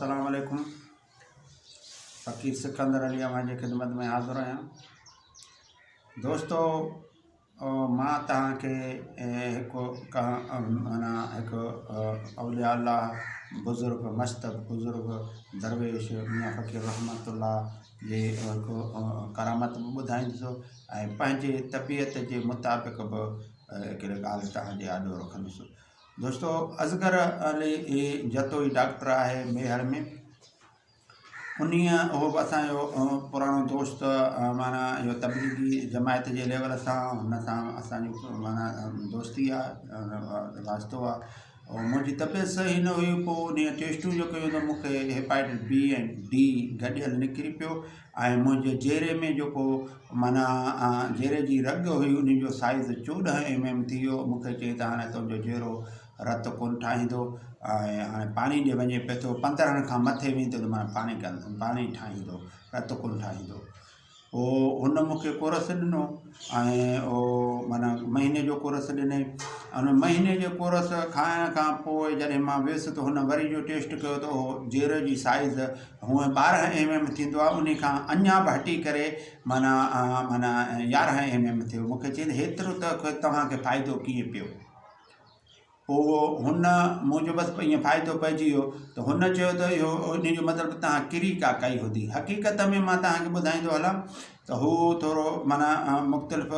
अस्सलाम वालेकुम। फ़कीर सिकंदर अली जी ख़िदमत में हाज़िर आहियां। दोस्तों, मां तव्हांखे हिकु माना हिकु औलिया अल्लाह बुज़ुर्ग मस्तब बुज़ुर्ग दरवेश मियां फ़कीर रहमतुल्लाह जे हिकु करामत बि ॿुधाईंदुसि ऐं पंहिंजे तबियत जे मुताबिक़ बि हिकिड़े ॻाल्हि तव्हांजे आॾो रखंदुसि। दोस्तों, असगर अली जतोई डॉक्टर आहे मेहर में। उहो बि असांजो पुराणो दोस्त, माना इहो तबलीगी जमायत जे लेवल सां हुन सां असांजी माना दोस्ती आहे, वास्तो आहे। ऐं मुंहिंजी तबियत सही न हुई, पोइ उन टेस्टूं जो कयूं त मूंखे हेपाटाइटिस बी ऐं डी गॾियल निकिरी पियो ऐं मुंहिंजे जेरे में जेको माना जेरे जी रग हुई उन जो साइज़ 14 mm थी वियो। मूंखे चई त हाणे तुंहिंजो जेरो रत कोन ठाहींदो ऐं हाणे पाणी ॾे वञे पियो थो, 15 खां मथे वेंदो त माना पाणी ठाहींदो, रत कोन ठाहींदो। पोइ हुन मूंखे कोरस ॾिनो ऐं माना महीने जो कोरस ॾिनई। उन महीने जो कोरस खाइण खां पोइ जॾहिं मां वियुसि त हुन वरी जो टेस्ट कयो त उहो जेर जी साइज़ हूअं 12 mm थींदो आहे, उन खां अञा बि हटी करे माना 11 mm थियो। मूंखे चई हेतिरो त तव्हांखे फ़ाइदो कीअं पियो? पोइ हुन मुंहिंजो बसि ईअं फ़ाइदो पइजी वियो त हुन चयो त इहो इन जो मतिलबु तव्हां किरी का कई हूंदी। हक़ीक़त में मां तव्हांखे ॿुधाईंदो हलां त हू थोरो माना मुख़्तलिफ़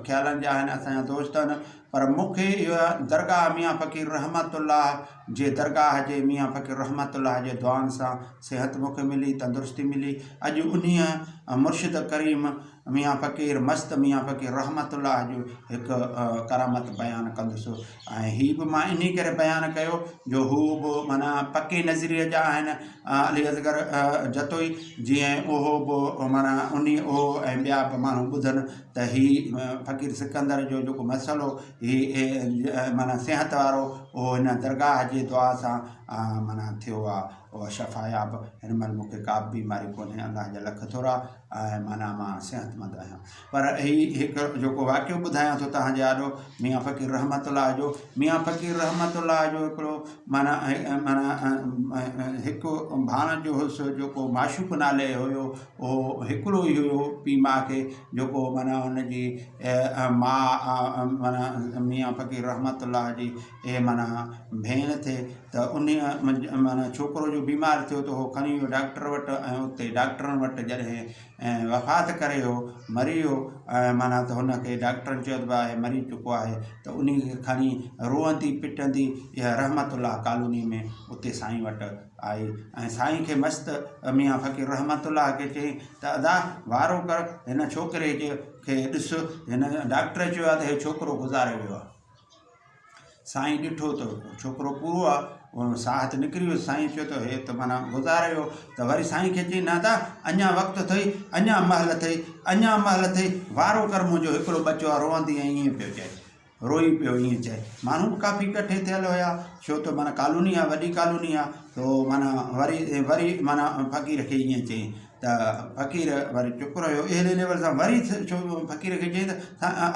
ख़्यालनि जा आहिनि, असांजा दोस्त आहिनि, पर मूंखे इहा दरगाह मियां फ़कीर रहमतुल्लाह जे दरगाह जे मियां फ़कीर रहमतुल्लाह जे दुआनि सां सिहत मूंखे मिली, तंदुरुस्ती मिली। अॼु उन्हीअ मुर्शिद करीम मियां फ़कीर मस्त मियां फ़कीर रहमतुल्लाह जो हिकु करामत बयानु कंदुसि। ऐं हीअ बि मां इन करे बयानु कयो जो हू बि माना पके नज़रिए जा आहिनि, अली असगर जतोई, जीअं उहो बि माना उहो ऐं ॿिया बि माण्हू ॿुधनि त हीअ फ़कीर सिकंदर जो जेको मसइलो हीअ माना सिहत वारो उहो हिन दरगाह जे दुआ सां माना थियो आहे, उहा शफ़ायाब। हिन महिल मूंखे का बि बीमारी कोन्हे, अलाह जा लख थोरा ऐं माना मां सिहतमंद आहियां। पर हीअ हिकु जेको वाक़ियो ॿुधायां थो तव्हांजे आॾो मियां फ़कीर रहमतुल्लाह जो। मियां फ़कीर रहमतुल्लाह जो हिकिड़ो माना हिकु भाणजो हुउसि जेको माशूक नाले हुयो। उहो हिकिड़ो ई हुयो पीउ माउ खे, जेको माना हुनजी माउ माना मियां फ़कीर रहमतुल्लाह जी माना भेण थिए त उन माना छोकिरो जो बीमार थियो त उहो खणी वियो डॉक्टर वटि ऐं उते डॉक्टरनि वटि जॾहिं वफ़ात करे हो, मरी वियो, माना त हुनखे डॉक्टरनि चयो त भाई मरी चुको आहे। त उन खे खणी रोअंदी पिटंदी इहा रहमतुल्लाह कॉलोनी में उते साईं वटि आई ऐं साईं खे मस्त मियां फ़कीर रहमतुल्लाह खे चई त अदा वारो कर, हिन छोकिरे खे ॾिस, हिन डॉक्टर चयो आहे त हे छोकिरो गुज़ारे वियो आहे। साईं ॾिठो त छोकिरो पूरो आहे, साह त निकिरी वियो। साईं चयो त हे त माना गुज़ारे वियो। त वरी साईं खे चई नादा अञा वक़्तु अथई, अञा महल अथई, अञा महल अथई, वारो कर, मुंहिंजो हिकिड़ो बचो आहे, रोअंदी ऐं ईअं पियो चए, रोई पियो ईअं चए। माण्हू बि काफ़ी इकट्ठे थियल हुया, छो त माना कॉलोनी आहे, वॾी कॉलोनी आहे। तो माना वरी माना फ़कीर खे ईअं चई त फ़कीर वरी चुप रहियो। अहिड़े लेवल सां वरी फ़कीर खे चई त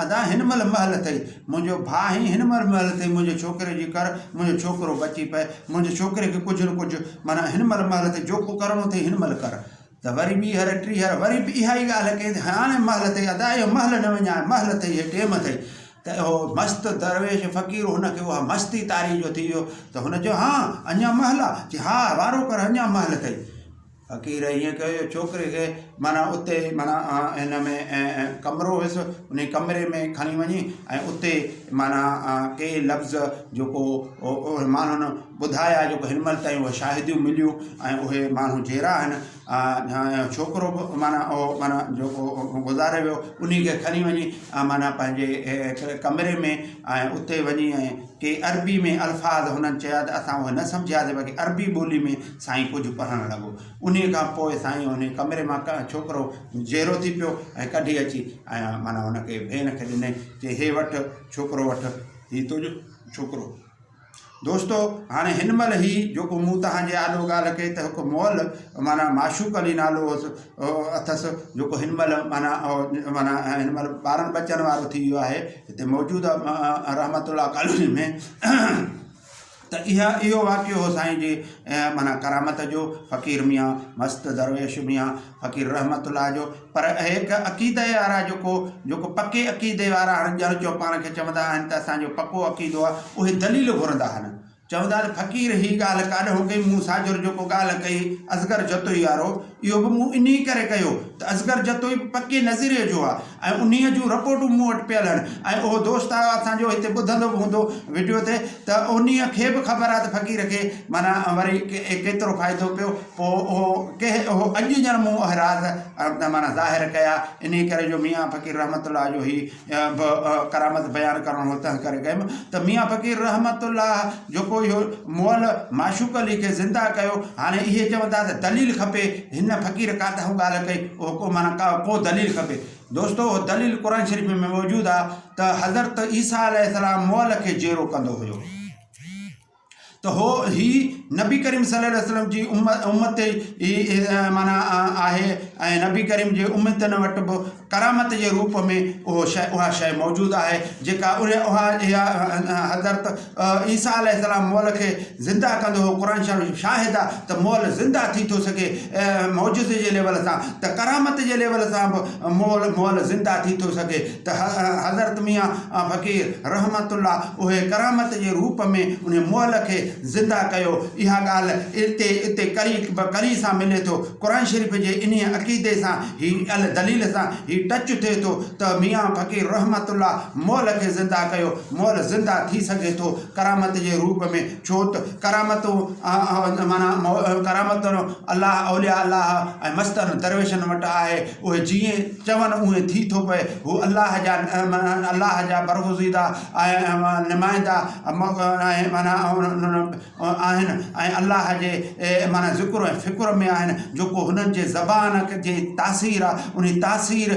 अदा हिन महिल महल अथई, मुंहिंजो भाउ ई हिन महिल महल अथई, मुंहिंजे छोकिरे जी कर, मुंहिंजो छोकिरो बची पए, मुंहिंजे छोकिरे खे कुझु न कुझु माना हिन महिल महल अथई, जो को करिणो अथई हिन महिल कर। त वरी ॿीहर टीहर वरी बि इहा ई ॻाल्हि कई, हाणे महल अथई, अदा इहो महल न वञा, महल अथई, इहे टेम अथई। त उहो मस्त दरवेश फ़कीर हुनखे उहा मस्ती तारी जो थी वियो त हुन चयो हा अञा महल आहे, चई हा वारो कर, अञा महल अथई। फ़कीर ईअं कयो, छोकिरे खे माना उते माना हिन में कमिरो हुयुसि, उन कमिरे में खणी वञी ऐं उते माना के लफ़्ज़ जेको माण्हुनि ॿुधाया, जेको हिन महिल ताईं उहे शाहिदियूं मिलियूं ऐं उहे माण्हू जहिड़ा आहिनि। छोकिरो बि माना जेको गुज़ारे वियो उन खे खणी वञी माना पंहिंजे कमिरे में ऐं उते वञी ऐं के अरबी में अल्फाज़ हुननि चया त असां उहे न सम्झियासीं, बाक़ी अरबी ॿोली में साईं कुझु पढ़णु लॻो। उन खां पोइ साईं उन कमिरे मां छोकिरो जेरो थी पियो ऐं कढी अची ऐं माना हुनखे भेण खे ॾिनई, चई हे वठि छोकिरो, वठि हीउ तुंहिंजो छोकिरो। दोस्तो, हाणे हिन महिल ही जेको मूं तव्हांजे आॾो ॻाल्हि कई त हिकु मॉल माना माशूक अली नालो अथसि, जेको हिन महिल माना हिन महिल ॿारनि बचनि वारो थी वियो आहे, हिते मौजूदु आहे रहमतुल्लाह कॉलोनी में। त त इहो वाक़ियो हो साईं जे माना करामत जो, फ़क़ीर मियाँ मस्त दरवेश मियाँ फ़क़ीर रहमतुल्लाह जो। पर हिकु अक़ीदे वारा जेको पके अक़ीदे वारा हाणे ॼण चो पाण खे चवंदा आहिनि त असांजो पको अक़ीदो आहे, उहे दलील घुरंदा आहिनि। चवंदा आहिनि फ़क़ीर हीअ ॻाल्हि काॾहों कई, मूं साजुर जेको ॻाल्हि कई असगर जतोई वारो, इहो बि मूं इन करे कयो त असगर जतोई पके नज़ीरे जो आहे ऐं उन्हीअ जूं रिपोर्टूं मूं वटि पियल आहिनि ऐं उहो दोस्त आहे असांजो हिते ॿुधंदो बि हूंदो वीडियो ते, त उन्हीअ खे बि ख़बर आहे त फ़क़ीर खे माना वरी केतिरो फ़ाइदो पियो। पोइ उहो अॼु ॼण मूं राज़ माना ज़ाहिर कया, इन करे जो मियाँ फ़क़ीर रहमतुल्लाह जो ही करामत बयानु करणु हो तंहिं करे कयुमि त मियाँ फ़क़ीर रहमतुल्लाह जेको इहो मुअल माशूक़ अली खे ज़िंदा कयो। हाणे इहे चवंदा त दलील खपे, हिन फ़क़ीर काथां ॻाल्हि कई, उहो को माना को दलील खपे। दोस्तो दलील क़ुरान शरीफ़ में मौजूदु आहे त हज़रत ईसा अलैहिस्सलाम मुअल खे जेरो कंदो हुयो, तो हो ही नबी करीम सल्लल्लाहु अलैहि वसल्लम जी उम्मत माना आहे ऐं नबी करीम जे उम्मतनि वटि बि करामत जे रूप में उहा शइ मौजूदु आहे जेका इहा हज़रत ईसा अलैहिस्सलाम मुअल खे ज़िंदा कंदो हो। क़ुरान शरीफ़ शाहिद आहे त मुअल ज़िंदा थी थो सघे मौजूदे जे लेवल सां, त करामत जे लेवल सां बि मुअल ज़िंदा थी थो सघे। त हज़रत मियाँ फ़क़ीर रहमतुल्लाह उहे करामत जे रूप में उन मुअल खे ज़िंदा कयो। इहा ॻाल्हि इते करी सां मिले थो, क़ुरान शरीफ़ जे इन अक़ीदे सां ही दलील सां ही टच थिए थो त मियाँ फ़क़ीर रहमतुल्लाह मुअल खे ज़िंदा कयो, मुअल ज़िंदा थी सघे थो करामत जे रूप में। छो त करामतूं माना करामत अलाह औलिया अलाह ऐं मस्तनि दरवेशनि वटि आहे, उहे जीअं चवनि उहे थी थो पए। हू अलाह जा बरगुज़ीदा ऐं नुमाइंदा ऐं माना आहिनि ऐं अलाह जे माना ज़िक्र ऐं फ़िक्र में आहिनि। जेको हुननि जे ज़बान जे तासीर आहे, उन तासीर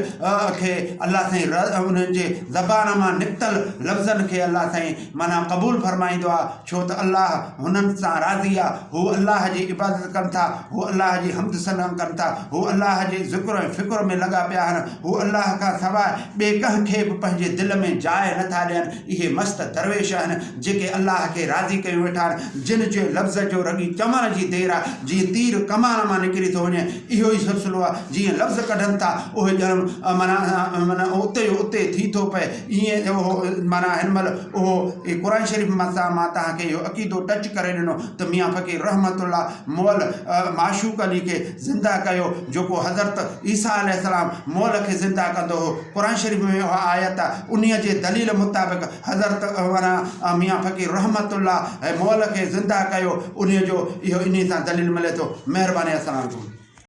खे अलाह साईं उन्हनि जे ज़बान मां निकितल लफ़्ज़नि खे अलाह साईं माना क़बूल फरमाईंदो आहे। छो त अलाह हुननि सां राज़ी आहे, हू अलाह जी इबादत कनि था, हू अलाह जी हम्द सना कनि था, हू अलाह जे ज़िक्र ऐं फ़िक्र में लॻा पिया आहिनि, हू अलाह खां सवाइ ॿिए कंहिंखे बि पंहिंजे दिलि में जाइ नथा ॾियनि। इहे मस्त दरवेश आहिनि जेके अलाह खे राज़ी कयूं वेठा आहिनि, जिन जे लफ़्ज़ जो रॻी चवण जी देरि आहे, जीअं तीर कमान मां निकिरी थो वञे, इहो ई सिलसिलो आहे। जीअं लफ़्ज़ कढनि था उहे ॼण माना उते थी थो पए, ईअं उहो माना हिन महिल उहो क़ुरान शरीफ़ मां तव्हांखे इहो अक़ीदो टच करे ॾिनो त मियाँ फ़क़ीर रहमतुल्लाह मुअल माशूक़ अली खे ज़िंदा कयो, जेको हज़रत ईसा अलैहिस्सलाम मुअल खे ज़िंदा कंदो हो। क़ुरान शरीफ़ में उहा आयत आहे, उन्हीअ जे दलील मुताबिक़ हज़रत माना मियाँ फ़क़ीर रहमतुल्लाह मुअल खे ज़िंदा कयो, उन्हीअ जो इहो इन सां दलील मिले थो। महिरबानी, अस्सलाम वालेकुम।